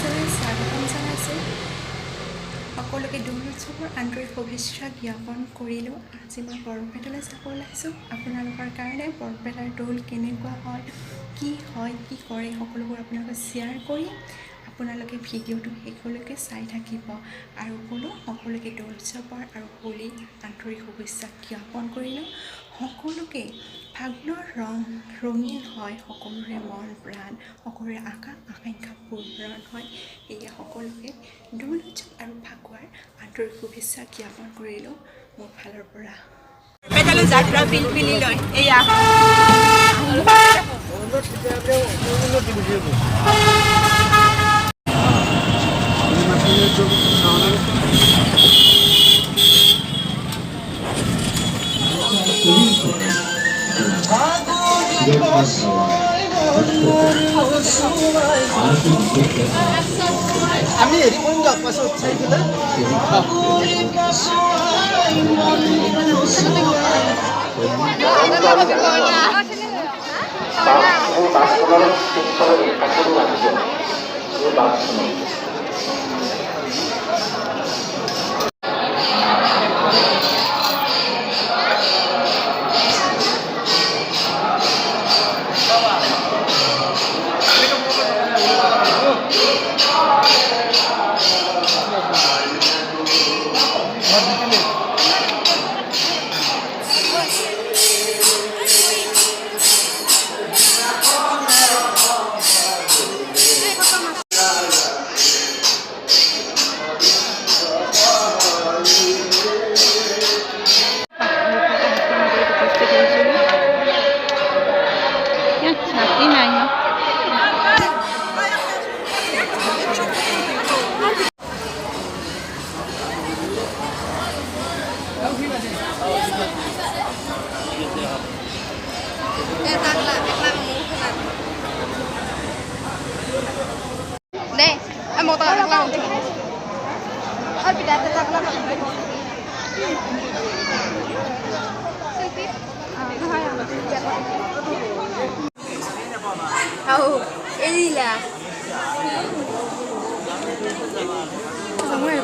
Channel স্বাগতম জনাইছোঁ। সকলোকে দৌল উৎসৱৰ আন্তৰিক শুভেচ্ছা জ্ঞাপন কৰিলোঁ। আজি মই বৰপেটালৈ যাব ওলাইছোঁ। আপোনালোকৰ কাৰণে বৰপেটাৰ দৌল কেনেকুৱা হয়, কি কৰে সকলোবোৰ আপোনালোকে শ্বেয়াৰ কৰি আপোনালোকে ভিডিঅ'টো শেষলৈকে চাই থাকিব। আৰু সকলোকে দৌল উৎসৱৰ আৰু হোলীৰ আন্তৰিক শুভেচ্ছা জ্ঞাপন কৰিলোঁ। সকলোকে ফাগুনৰ ৰঙীন হয়, সকলোৰে মন প্ৰাণ, সকলোৰে আকাংক্ষা পূৰণ হয়। এয়া সকলোকে দৌল উৎসৱ আৰু ফাকুৱাৰ আন্তৰিক শুভেচ্ছা জ্ঞাপন কৰিলোঁ মোৰ ফালৰ পৰা। বৰপেটালৈ যাত্ৰা পিলপিলি লৈ এয়া আমি হেৰি কৰিম দিয়ক পাছত চাই পেলাই một tờ thật lòng ơi bị đặt thật lòng cái gì là giống này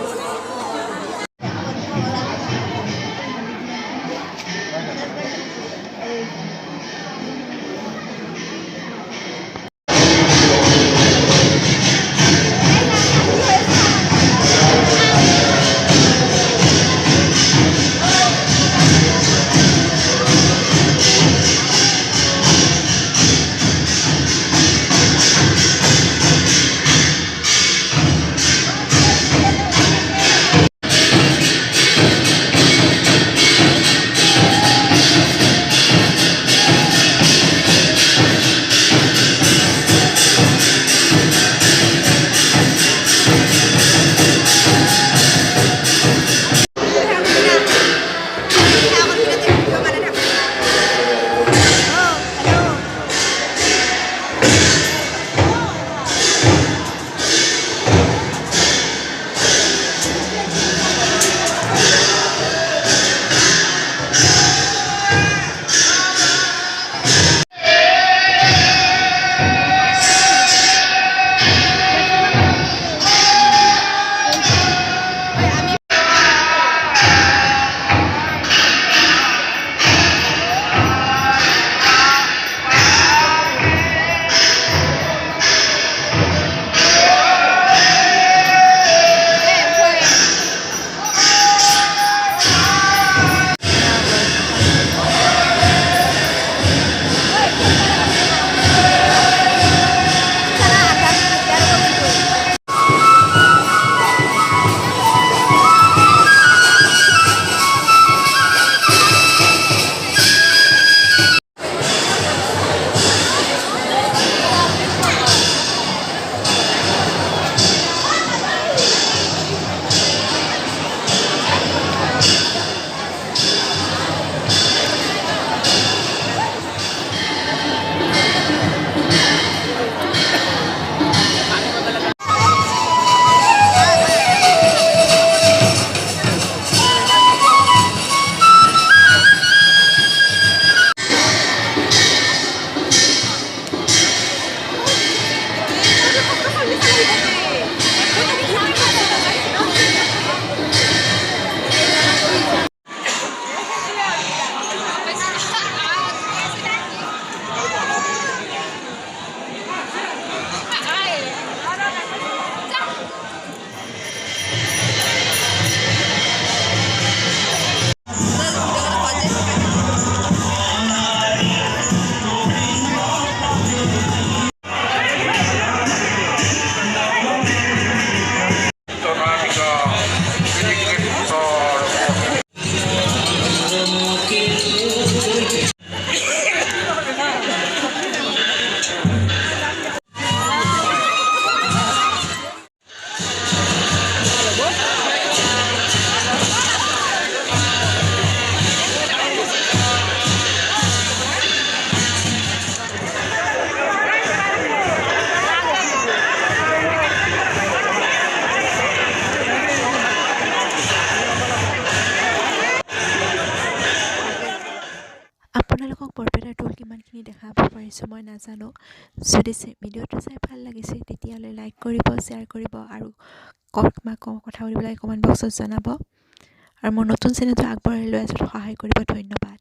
দেখাব পাৰিছোঁ মই নাজানো। যদি ভিডিঅ'টো চাই ভাল লাগিছে তেতিয়াহ'লে লাইক কৰিব, শ্বেয়াৰ কৰিব আৰু কথা সুধিবলৈ কমেণ্ট বক্সত জনাব। আৰু মোৰ নতুন চেনেলটো আগবঢ়াই লৈ যোৱাত সহায় কৰিব। ধন্যবাদ।